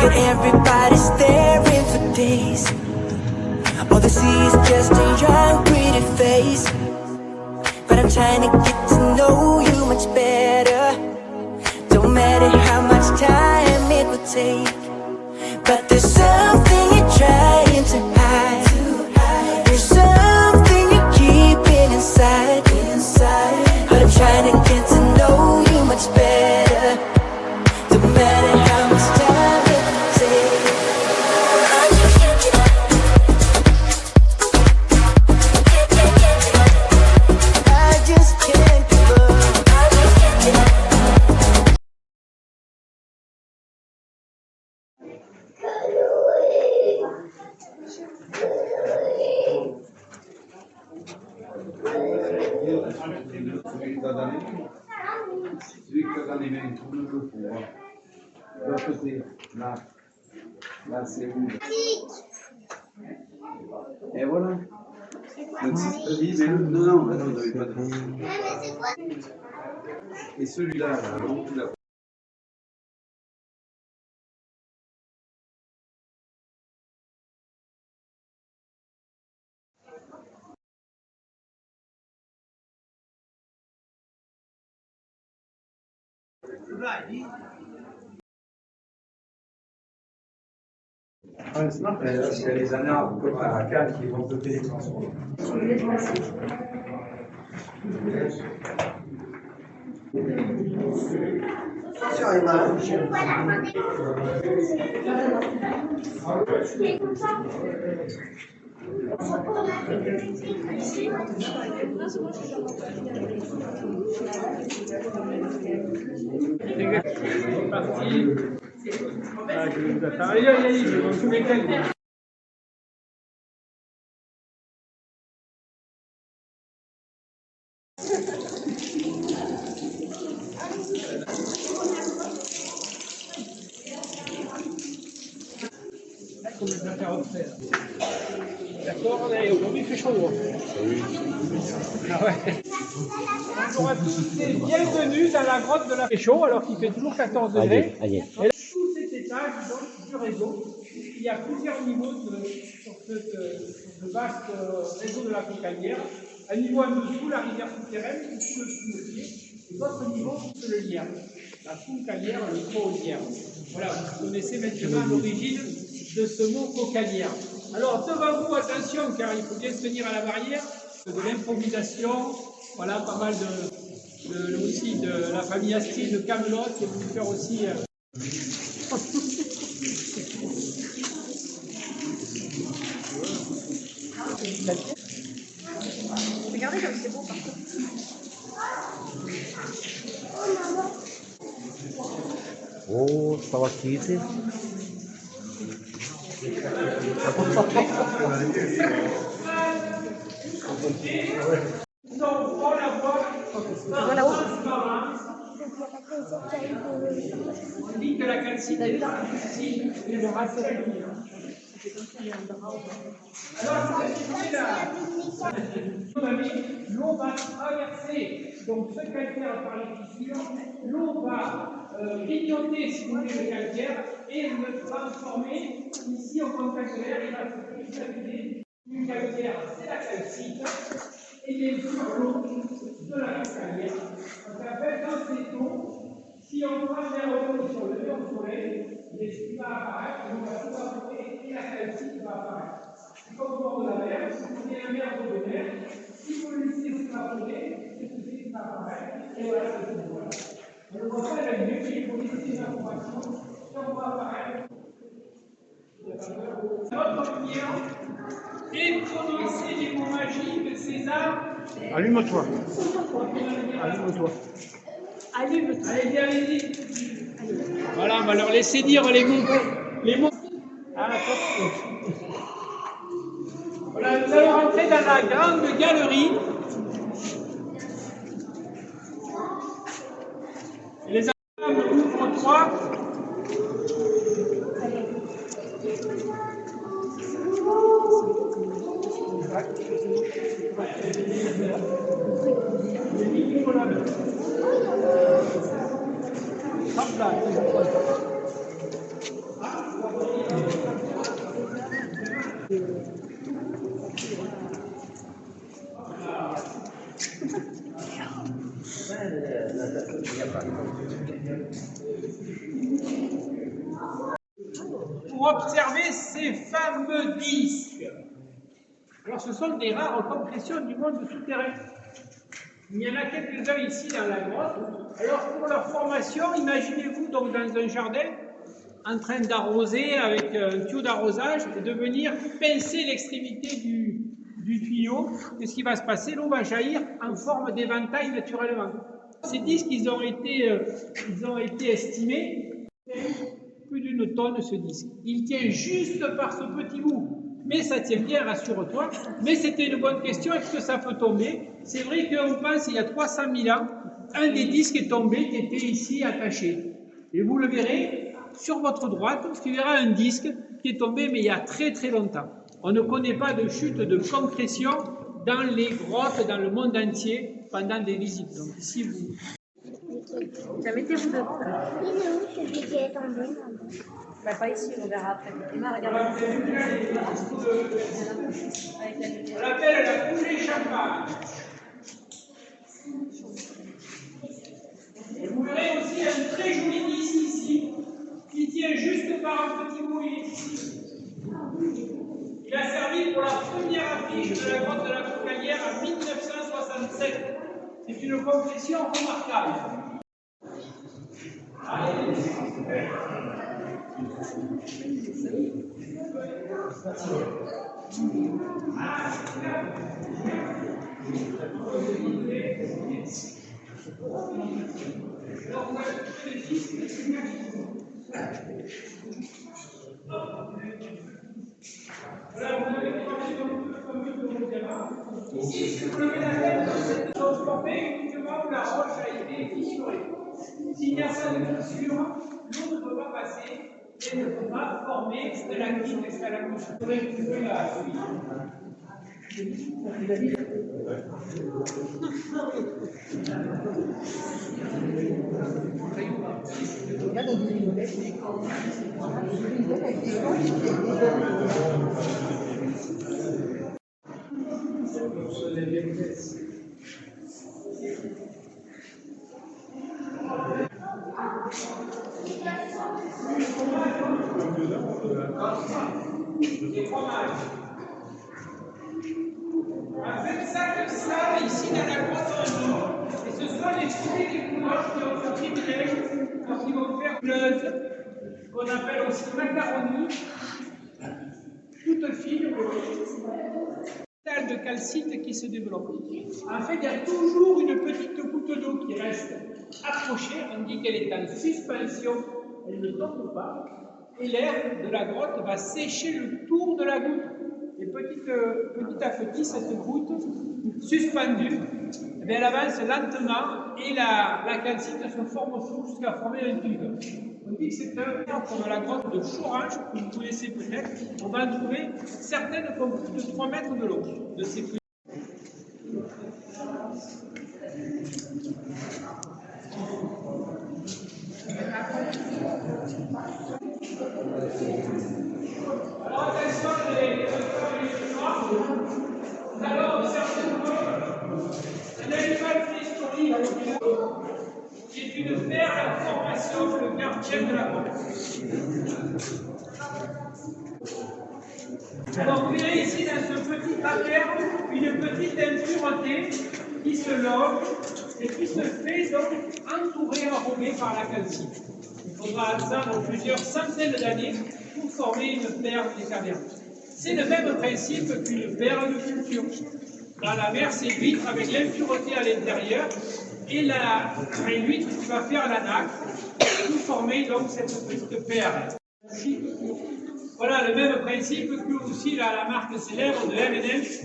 Got everybody staring for days. All they see is just a young pretty face. But I'm trying to get to know you much better. Don't matter how much time it would take, but there's something you're trying to hide. There's something you're keeping inside. But I'm trying to get to know you much better. Don't matter how much time it would take. I just can't give up. I just can't give up. I just can't give up. Celui qui a dans les mains, tourne le pour voir. De l'autre côté, là. Là, c'est où? Et voilà. Le titre, non, non, là, vous n'avez pas de titre. Et celui-là, là, donc, là. Ouais, sinon, il y a les années à Cannes qui vont sauter les transports. Attention, Emma. Aïe, aïe, aïe, je vais trouver quelqu'un. D'accord, aujourd'hui il fait chaud. Ah ouais. Bonjour à tous et bienvenue dans la grotte de la Pécho, alors qu'il fait toujours 14 degrés. Et sous cet étage donc, du réseau, il y a plusieurs niveaux sur ce vaste réseau de la Cocalière. Un niveau en dessous, la rivière souterraine, sous le Foucaultier, et d'autres niveaux sous le Lierre. La Foucalière, le Cocalière. Voilà, vous connaissez maintenant l'origine de ce mot Cocalière. Alors, devant vous, attention, car il faut bien se tenir à la barrière, de l'improvisation, voilà, pas mal aussi de la famille Astrid de Camelot, qui est venu faire aussi... Regardez comme c'est beau partout. Oh, stava quiete. On dit que la calcite est le racine. Alors, l'eau va traverser donc ce calcaire par les fissures, l'eau va grignoter, si vous voulez, le calcaire et le transformer ici en contact de l'air. Il va se cristalliser du calcaire, c'est la calcite, et bien sûr l'eau de la calcaire. Donc, en fait, dans cette eau, si on prend l'air d'eau sur le lion soleil, ce qui va apparaître, on va tout apporter et la calcite va apparaître. C'est comme au bord de la mer, si vous prenez la mer d'eau de mer, si vous le laissez s'évaporer, c'est ce qui va apparaître, et voilà ce que vous voyez. On le voit pas avec Dieu, il faut laisser des informations, si on voit apparaître. Notre lumière et prononcer les mots magiques de César. Allume-toi. Allume-toi. Allume-toi. Allez, allez-y. Voilà, on va leur laisser dire les mots. Ah, voilà, nous allons rentrer dans la grande galerie. Et les enfants ouvrent 3. Pour observer ces fameux disques. Alors, ce sont des rares compressions du monde souterrain. Il y en a quelques-uns ici dans la grotte. Alors, pour leur formation, imaginez-vous donc dans un jardin, en train d'arroser avec un tuyau d'arrosage et de venir pincer l'extrémité du tuyau. Qu'est-ce qui va se passer? L'eau va jaillir en forme d'éventail naturellement. Ces disques, ils ont été estimés plus d'une tonne ce disque. Il tient juste par ce petit bout. Mais ça tient bien, rassure-toi. Mais c'était une bonne question, est-ce que ça peut tomber? C'est vrai qu'on pense il y a 300 000 ans, un des disques est tombé qui était ici attaché. Et vous le verrez, sur votre droite, tu verras un disque qui est tombé, mais il y a très très longtemps. On ne connaît pas de chute de concrétion dans les grottes, dans le monde entier, pendant des visites. Donc ici, vous... La mettez-vous devant. Il est où celui qui est tombé? Bah, pas ici, on verra après. Emma, regarde. On l'appelle la coulée champagne. Et vous verrez aussi un très joli disque ici, qui tient juste par un petit bout ici. Il a servi pour la première affiche de la grotte de la Focalière en 1967. C'est une concession remarquable. Allez, voilà, vous avez commencé comme de diamant. Ici, si vous levez la tête, vous transformez uniquement où la roche a été fissurée. S'il n'y a pas de fissure, l'eau ne peut pas passer et ne peut pas former de la grille jusqu'à la gauche. Vous pouvez trouver la suite. Des fromages. En fait, ça, ici dans la grotte, et ce sont les fruits des couleurs qui ont ce privilège, donc ils vont faire l'œuf, qu'on appelle aussi macaroni, toute fine, de calcite qui se développe. En fait, il y a toujours une petite goutte d'eau qui reste accrochée, on dit qu'elle est en suspension, elle ne tombe pas, et l'air de la grotte va sécher le tour de la goutte. Et petit à petit, cette goutte suspendue, eh bien, elle avance lentement et la calcite se forme au fond jusqu'à former un tube. On dit que c'est un peu comme la grotte de Chourange, que vous connaissez peut-être. On va en trouver certaines qui ont plus de 3 mètres de long de ces fruits. Alors attention, nous allons observer un animal préhistorique qui est une perle en formation, le gardien de la grotte. Alors vous verrez ici dans ce petit cratère une petite impureté qui se loge et qui se fait donc entourer, enrobée par la calcite. Il faudra attendre plusieurs centaines d'années pour former une perle des cavernes. C'est le même principe qu'une perle de culture. Dans la mer, c'est l'huître avec l'impureté à l'intérieur et l'huître qui va faire la nacre pour former donc cette petite perle. Voilà le même principe que aussi la marque célèbre de M&M's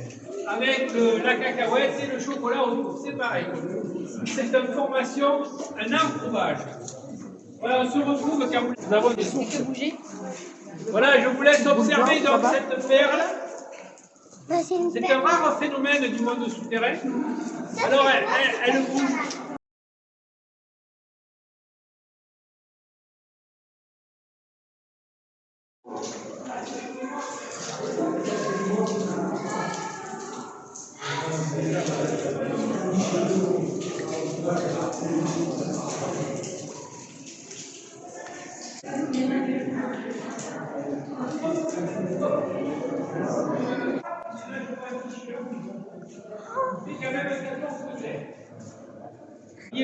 avec la cacahuète et le chocolat autour. C'est pareil. C'est une formation, un encrouvage. Voilà, on se retrouve quand nous avons des sources. Voilà, je vous laisse observer donc cette perle. C'est un rare phénomène du monde souterrain. Alors, elle bouge.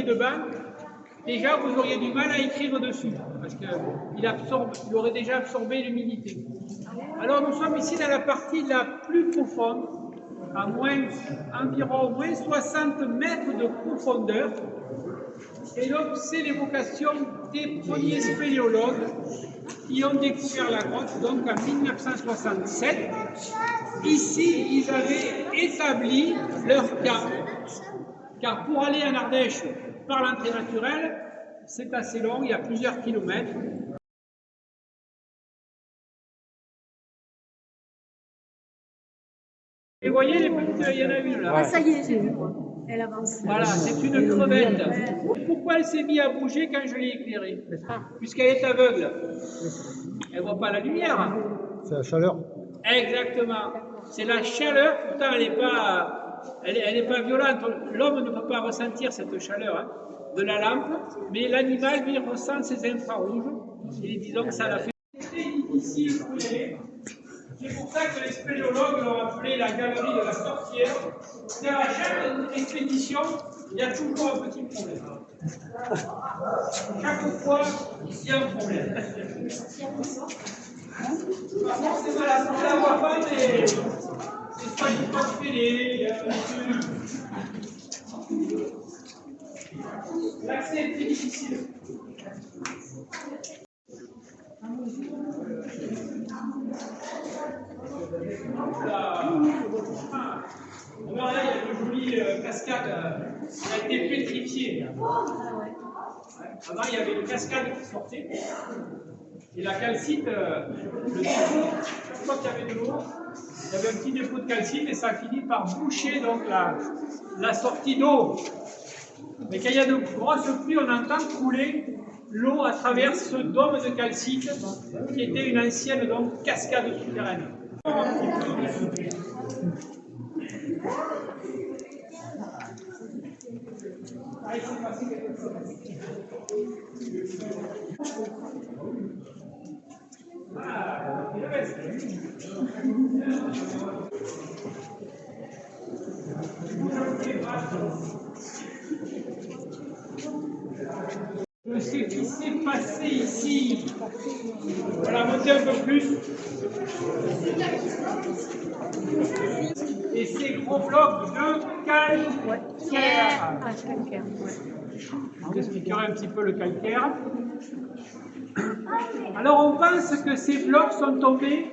De banque, déjà vous auriez du mal à écrire dessus parce qu'il aurait déjà absorbé l'humidité. Alors nous sommes ici dans la partie la plus profonde, à environ moins 60 mètres de profondeur. Et donc c'est l'évocation des premiers spéléologues qui ont découvert la grotte, donc en 1967. Ici, ils avaient établi leur camp. Car pour aller en Ardèche par l'entrée naturelle, c'est assez long, il y a plusieurs kilomètres. Et vous voyez, il y en a une là. Ah, ça y est, j'ai vu. Elle avance. Voilà, c'est une crevette. Pourquoi elle s'est mise à bouger quand je l'ai éclairée? Puisqu'elle est aveugle. Elle ne voit pas la lumière. C'est la chaleur. Exactement. C'est la chaleur, pourtant elle n'est pas violente. L'homme ne peut pas ressentir cette chaleur de la lampe, mais l'animal, lui, ressent ces infrarouges. Et disons que ça l'a fait. Ici, c'est pour ça que les spéléologues l'ont appelé la galerie de la sorcière. C'est à chaque expédition, il y a toujours un petit problème. Chaque fois, il y a un problème. Pas forcément la voix pas, mais c'est pas du tout fêlé. L'accès est très difficile. Alors là, il y a une jolie cascade qui a été pétrifiée. Avant, il y avait une cascade qui sortait. Et la calcite, le dépôt, chaque fois qu'il y avait de l'eau, il y avait un petit dépôt de calcite et ça finit par boucher donc la sortie d'eau. Mais quand il y a de grosses pluies, on entend couler l'eau à travers ce dôme de calcite qui était une ancienne donc, cascade souterraine. Ce qui s'est passé ici, on va monter un peu plus. Et ces gros blocs de calcaire. Je vous expliquerai un petit peu le calcaire. Alors on pense que ces blocs sont tombés,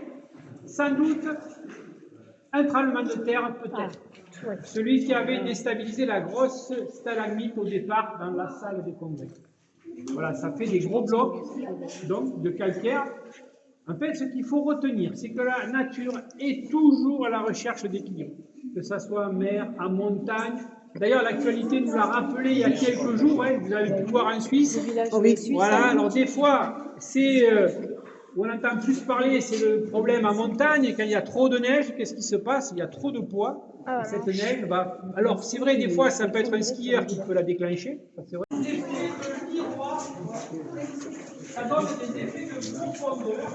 sans doute, un tremblement de terre peut-être. Celui qui avait déstabilisé la grosse stalagmite au départ dans la salle des congrès. Voilà, ça fait des gros blocs donc, de calcaire. En fait, ce qu'il faut retenir, c'est que la nature est toujours à la recherche d'équilibre, que ce soit en mer, en montagne. D'ailleurs, l'actualité nous l'a rappelé il y a quelques jours, vous avez pu voir en Suisse. Voilà, alors des fois, c'est où on entend plus parler, c'est le problème en montagne, et quand il y a trop de neige, qu'est-ce qui se passe? Il y a trop de poids. Cette neige, alors c'est vrai, des fois, ça peut être un skieur qui peut la déclencher. C'est vrai. Ça donne des effets de profondeur.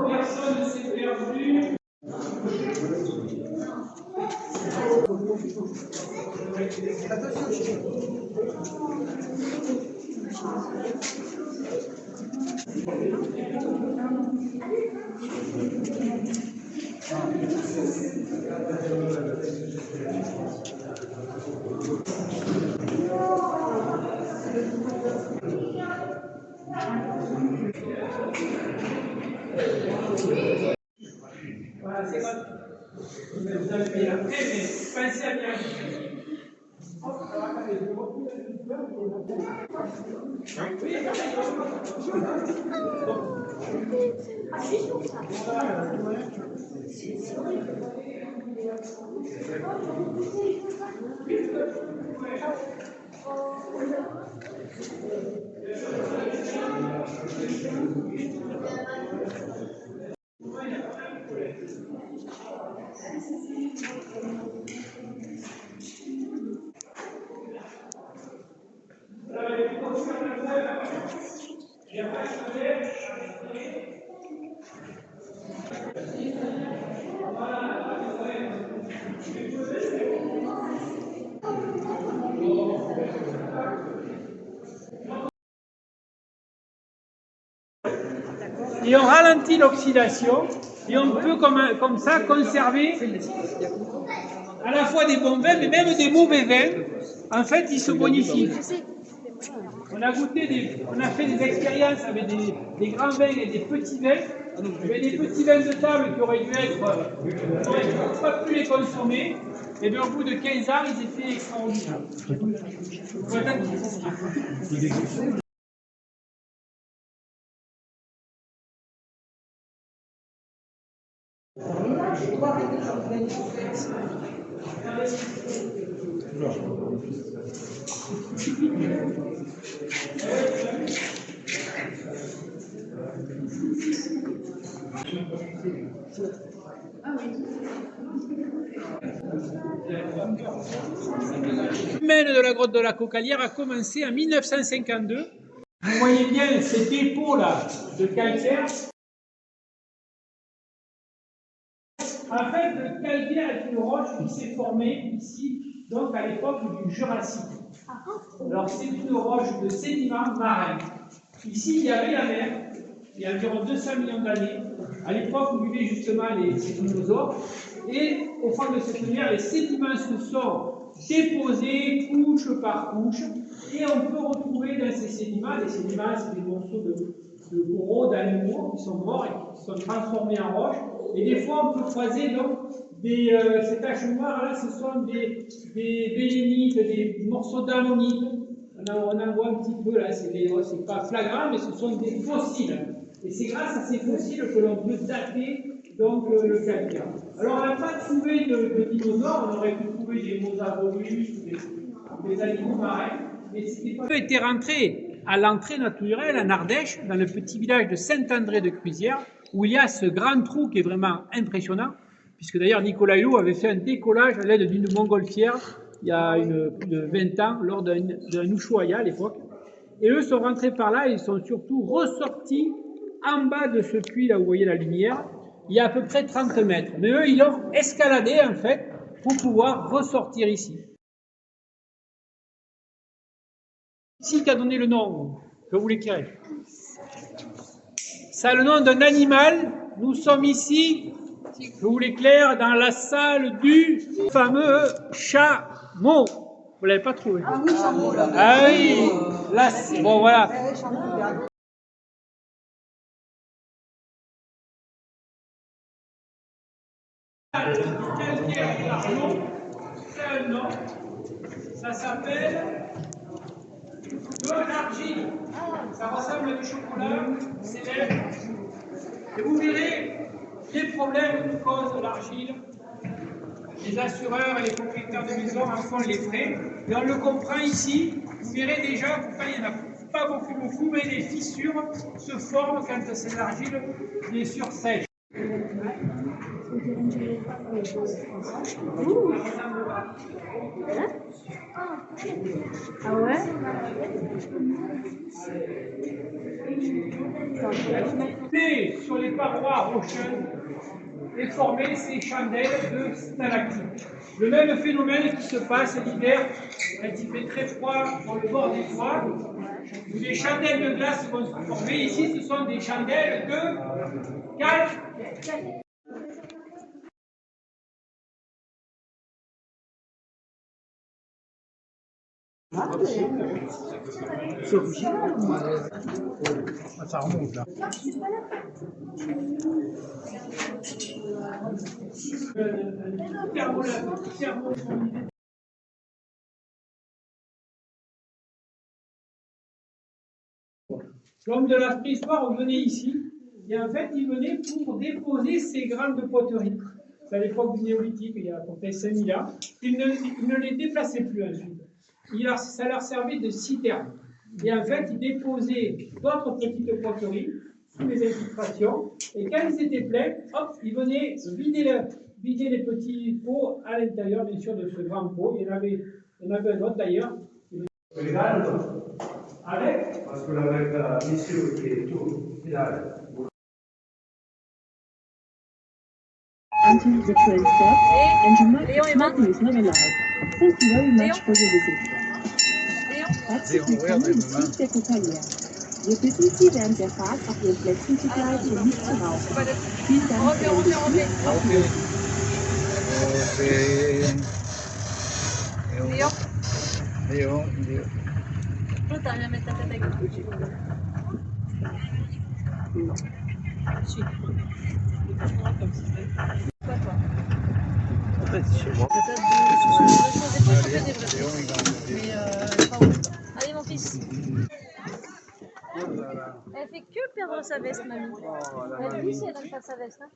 Personne ne s'est perdu. Voilà, c'est comme vous avez mis après, mais pensez à bien. Et on ralentit l'oxydation et on peut comme ça conserver à la fois des bons vins mais même des mauvais vins. En fait, ils se bonifient. On a fait des expériences avec des grands vins et des petits vins. Mais des petits vins de table qui auraient dû être, on n'aurait pas pu les consommer. Et bien au bout de 15 ans, ils étaient extraordinaires. Le domaine de la grotte de la Cocalière a commencé en 1952. Vous voyez bien ces dépôts-là de calcaire. En fait, le calcaire est une roche qui s'est formée ici, donc à l'époque du Jurassique. Alors c'est une roche de sédiments marins. Ici, il y avait la mer, il y a environ 200 millions d'années, à l'époque où vivaient justement les dinosaures. Et au fond de cette mer, les sédiments se sont déposés couche par couche. Et on peut retrouver dans ces sédiments, les sédiments, c'est des morceaux de coraux, d'animaux qui sont morts et qui sont transformés en roche. Et des fois, on peut croiser donc ces taches noires là, ce sont des bélénites, des morceaux d'ammonite. On en voit un petit peu là, c'est pas flagrant, mais ce sont des fossiles. Et c'est grâce à ces fossiles que l'on peut dater donc le calcaire. Alors on n'a pas trouvé de dinosaures, on aurait pu trouver des mosasaurus, des animaux marins, mais c'était pas. Était rentré à l'entrée naturelle en Ardèche, dans le petit village de Saint-André-de-Cruzières, où il y a ce grand trou qui est vraiment impressionnant, puisque d'ailleurs Nicolas Hulot avait fait un décollage à l'aide d'une montgolfière il y a plus de 20 ans, lors d'un Ushuaïa à l'époque. Et eux sont rentrés par là et ils sont surtout ressortis en bas de ce puits, là où vous voyez la lumière, il y a à peu près 30 mètres. Mais eux, ils l'ont escaladé, en fait, pour pouvoir ressortir ici. Ici, qui a donné le nom, que vous l'éclairez. Ça a le nom d'un animal. Nous sommes ici, je vous l'éclaire, dans la salle du fameux chameau. Vous ne l'avez pas trouvé? Ah oui, chameau, là. Ah oui, là, bon, voilà. C'est un nom, ça s'appelle de l'argile. Ça ressemble à du chocolat, c'est l'air. Et vous verrez les problèmes que cause l'argile. Les assureurs et les propriétaires de maisons en font les frais. Et on le comprend ici. Vous verrez déjà que quand il n'y en a pas beaucoup, mais les fissures se forment quand c'est l'argile bien sûr sèche. Ah ouais? Mais sur les parois rocheuses et former ces chandelles de stalactites. Le même phénomène qui se passe l'hiver quand il fait très froid sur le bord des toits, où des chandelles de glace vont se former. Ici, ce sont des chandelles de calque. Ça remonte là. Thermomètre. L'homme de la préhistoire venait ici, et en fait, il venait pour déposer ses grains de poterie. C'est à l'époque du néolithique, il y a à peu près 5000 ans. Il ne les déplaçait plus ensuite. Ça leur servait de citerne. Et en fait, ils déposaient d'autres petites poteries sous les infiltrations. Et quand ils étaient pleins, hop, ils venaient vider les petits pots à l'intérieur, bien sûr, de ce grand pot. Il y en avait un autre d'ailleurs. Avec Parce que avec la mission qui est tout, il a. Enter the train steps and you might be is not allowed. Thank you very much for your visit. Herzlich willkommen im Zug der Copalia. Wir bitten Sie während der Fahrt auf Ihren Plätzen zu bleiben und nicht zu rauchen. Vielen Dank für Ihren Besuch. Auf Wiedersehen. Allez mon fils. Elle fait que perdre sa veste, mamie. Elle dit si elle n'aime pas sa veste. Hein.